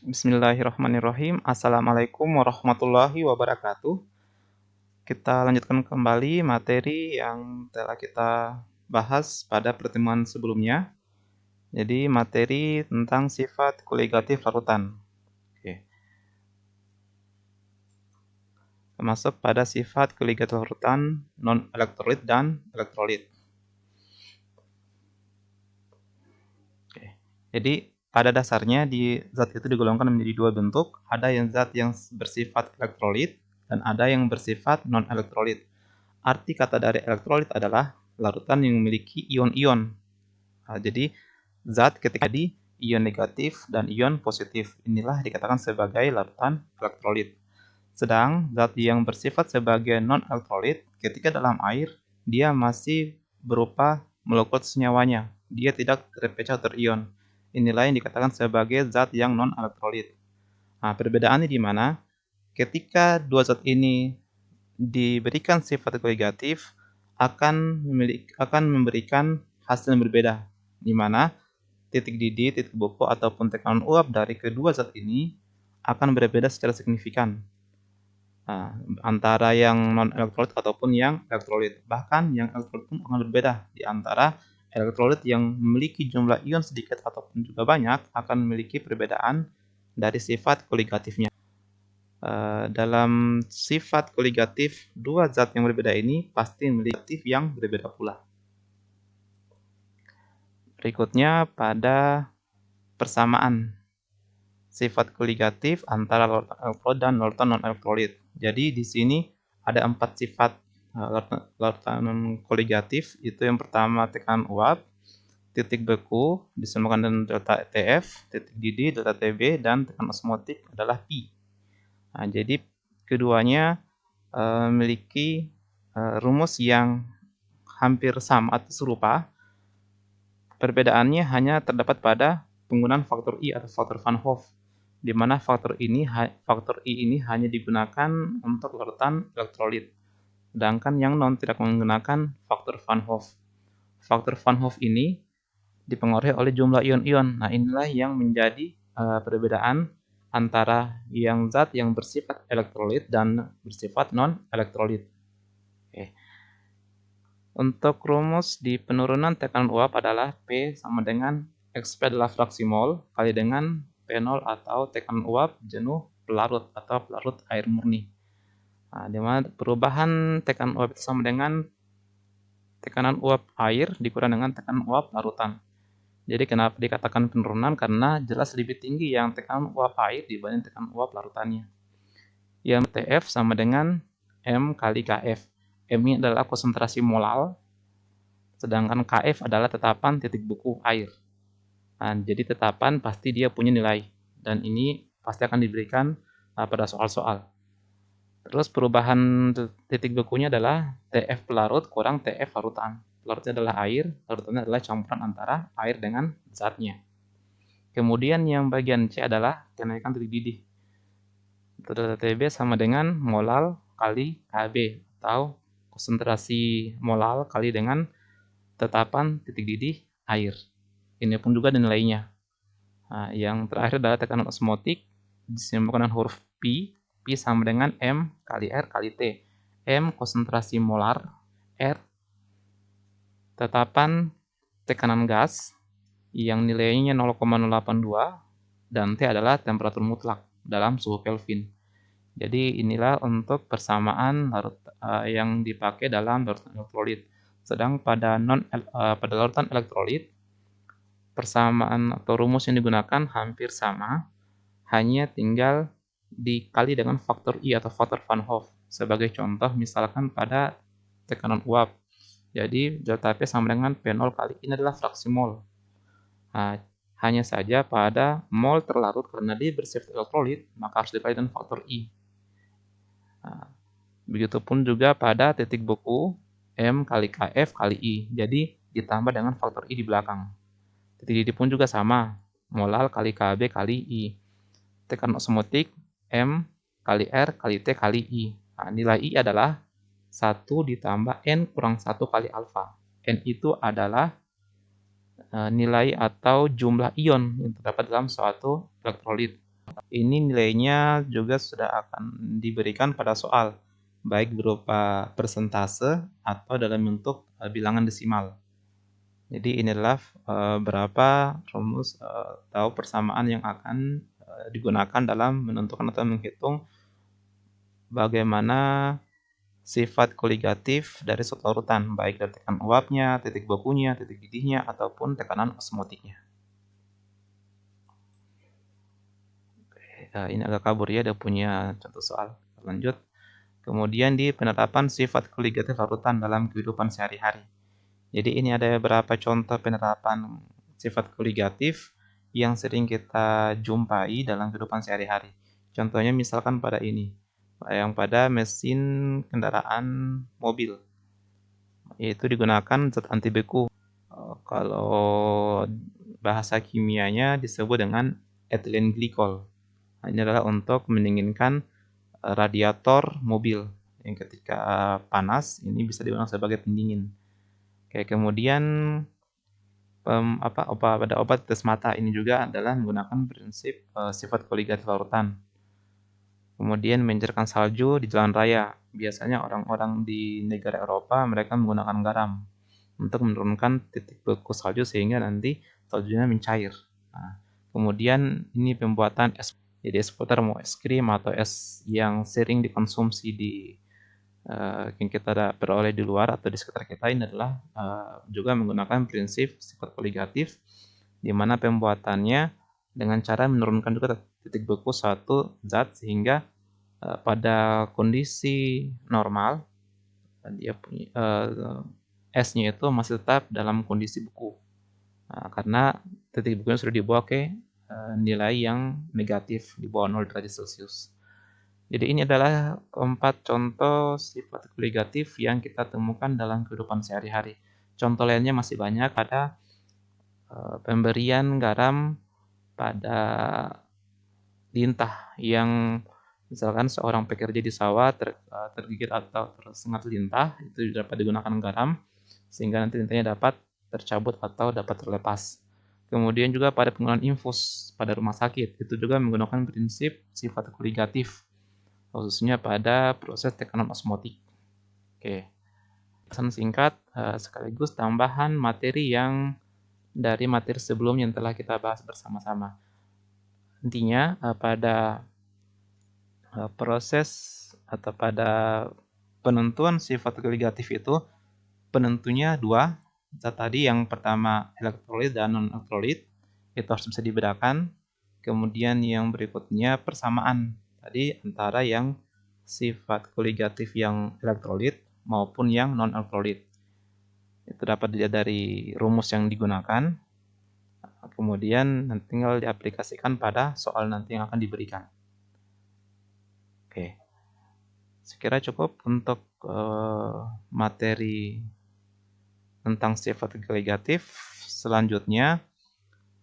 Bismillahirrahmanirrahim. Assalamualaikum warahmatullahi wabarakatuh. Kita lanjutkan kembali materi yang telah kita bahas pada pertemuan sebelumnya. Jadi materi tentang sifat koligatif larutan. Oke. Termasuk pada sifat koligatif larutan non-elektrolit dan elektrolit. Oke. Jadi pada dasarnya zat itu digolongkan menjadi dua bentuk. Ada yang zat yang bersifat elektrolit dan ada yang bersifat non-elektrolit. Arti kata dari elektrolit adalah larutan yang memiliki ion-ion. Nah, jadi zat ketika di ion negatif dan ion positif, inilah dikatakan sebagai larutan elektrolit. Sedang zat yang bersifat sebagai non-elektrolit, ketika dalam air, dia masih berupa molekul senyawanya. Dia tidak terpecah terion. Inilah yang dikatakan sebagai zat yang non-elektrolit. Nah, perbedaannya di mana? Ketika dua zat ini diberikan sifat koligatif, akan memberikan hasil yang berbeda, di mana titik didih, titik buku, ataupun tekanan uap dari kedua zat ini akan berbeda secara signifikan. Nah, antara yang non-elektrolit ataupun yang elektrolit. Bahkan yang elektrolit pun akan berbeda. Di antara elektrolit yang memiliki jumlah ion sedikit ataupun juga banyak akan memiliki perbedaan dari sifat koligatifnya. Dalam sifat koligatif, dua zat yang berbeda ini pasti memiliki yang berbeda pula. Berikutnya pada persamaan sifat koligatif antara larutan elektrolit dan larutan non-elektrolit. Jadi di sini ada 4 sifat larutan koligatif. Itu yang pertama tekanan uap, titik beku disamakan dengan delta Tf, titik didih delta Tb, dan tekanan osmotik adalah Pi. Nah, jadi keduanya memiliki rumus yang hampir sama atau serupa. Perbedaannya hanya terdapat pada penggunaan faktor I atau faktor Van Hoff, di mana faktor I ini hanya digunakan untuk larutan elektrolit, sedangkan yang non tidak menggunakan faktor Van Hoff. Faktor Van Hoff ini dipengaruhi oleh jumlah ion-ion. Nah, inilah yang menjadi perbedaan antara yang zat yang bersifat elektrolit dan bersifat non-elektrolit. Oke. Untuk rumus di penurunan tekanan uap adalah P sama dengan XP adalah fraksi mol kali dengan P0 atau tekanan uap jenuh pelarut atau pelarut air murni. Nah, di mana perubahan tekanan uap itu sama dengan tekanan uap air dikurang dengan tekanan uap larutan. Jadi kenapa dikatakan penurunan? Karena jelas lebih tinggi yang tekanan uap air dibanding tekanan uap larutannya. Yang TF sama dengan M kali KF. M ini adalah konsentrasi molal, sedangkan KF adalah tetapan titik beku air. Nah, jadi tetapan pasti dia punya nilai, dan ini pasti akan diberikan pada soal-soal. Terus perubahan titik bekunya adalah TF pelarut kurang TF larutan. Pelarutnya adalah air, larutannya adalah campuran antara air dengan zatnya. Kemudian yang bagian C adalah kenaikan titik didih. Delta Tb sama dengan molal kali Kb, atau konsentrasi molal kali dengan tetapan titik didih air. Ini pun juga ada nilainya. Nah, yang terakhir adalah tekanan osmotik disebutkan dengan huruf Pi. Pi sama dengan M kali R kali T. M konsentrasi molar, R tetapan tekanan gas yang nilainya 0,082, dan T adalah temperatur mutlak dalam suhu Kelvin. Jadi inilah untuk persamaan yang dipakai dalam larutan elektrolit. Sedang pada larutan elektrolit, persamaan atau rumus yang digunakan hampir sama, hanya tinggal dikali dengan faktor I atau faktor Van Hoff. Sebagai contoh, misalkan pada tekanan uap, jadi delta P sama dengan P0 kali, ini adalah fraksi mol. Nah, hanya saja pada mol terlarut karena dia bersifat elektrolit, maka harus dikali dengan faktor I. Nah, begitupun juga pada titik beku M kali KF kali I, jadi ditambah dengan faktor I di belakang. Titik didih pun juga sama, molal kali Kb kali I. Tekanan osmotik M kali R kali T kali I. Nah, nilai I adalah 1 ditambah N kurang 1 kali alfa. N itu adalah nilai atau jumlah ion yang terdapat dalam suatu elektrolit. Ini nilainya juga sudah akan diberikan pada soal, baik berupa persentase atau dalam bentuk bilangan desimal. Jadi inilah berapa rumus atau persamaan yang akan digunakan dalam menentukan atau menghitung bagaimana sifat koligatif dari suatu larutan, baik dari tekanan uapnya, titik bekunya, titik didihnya, ataupun tekanan osmotiknya. Ini agak kabur ya, dia punya contoh soal. Lanjut. Kemudian di penerapan sifat koligatif larutan dalam kehidupan sehari-hari. Jadi ini ada beberapa contoh penerapan sifat koligatif yang sering kita jumpai dalam kehidupan sehari-hari. Contohnya misalkan pada ini, yang pada mesin kendaraan mobil, yaitu digunakan zat anti beku. Kalau bahasa kimianya disebut dengan ethylene glycol. Ini adalah untuk mendinginkan radiator mobil yang ketika panas ini bisa digunakan sebagai pendingin. Oke, kemudian pada obat tetes mata ini juga adalah menggunakan prinsip sifat koligatif larutan. Kemudian mencairkan salju di jalan raya. Biasanya orang-orang di negara Eropa mereka menggunakan garam untuk menurunkan titik beku salju sehingga nanti saljunya mencair. Nah, kemudian ini pembuatan es. Jadi es putar mau es krim atau es yang sering dikonsumsi yang kita peroleh di luar atau di sekitar kita ini adalah juga menggunakan prinsip sifat koligatif, di mana pembuatannya dengan cara menurunkan juga titik beku suatu zat sehingga pada kondisi normal dia punya esnya itu masih tetap dalam kondisi beku. Nah, karena titik bekunya sudah dibawa ke nilai yang negatif di bawah 0 derajat Celcius. Jadi ini adalah 4 contoh sifat koligatif yang kita temukan dalam kehidupan sehari-hari. Contoh lainnya masih banyak, ada pemberian garam pada lintah yang misalkan seorang pekerja di sawah tergigit atau tersengat lintah, itu dapat digunakan garam sehingga nanti lintahnya dapat tercabut atau dapat terlepas. Kemudian juga pada penggunaan infus pada rumah sakit, itu juga menggunakan prinsip sifat koligatif, khususnya pada proses tekanan osmotik. Oke, pesan singkat sekaligus tambahan materi yang dari materi sebelumnya yang telah kita bahas bersama-sama. Intinya pada proses atau pada penentuan sifat koligatif itu penentunya dua. Zat tadi yang pertama elektrolit dan non-elektrolit itu harus bisa dibedakan. Kemudian yang berikutnya persamaan tadi antara yang sifat koligatif yang elektrolit maupun yang non-elektrolit. Itu dapat dilihat dari rumus yang digunakan. Kemudian nanti tinggal diaplikasikan pada soal nanti yang akan diberikan. Oke, sekira cukup untuk materi tentang sifat koligatif. Selanjutnya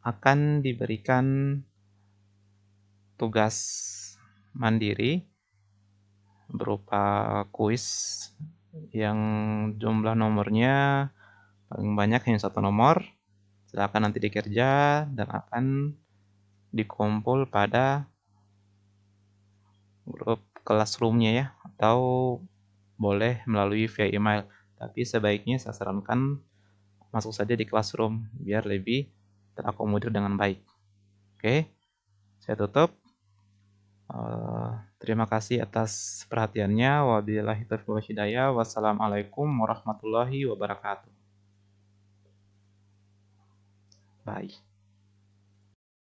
akan diberikan tugas mandiri berupa kuis yang jumlah nomornya paling banyak hanya 1 nomor. Silakan nanti dikerja dan akan dikumpul pada grup classroom-nya ya, atau boleh melalui via email. Tapi sebaiknya saya sarankan masuk saja di classroom biar lebih terakomodir dengan baik. Oke, saya tutup. Terima kasih atas perhatiannya. Wabillahi taufiq wal hidayah. Wassalamualaikum warahmatullahi wabarakatuh. Bye.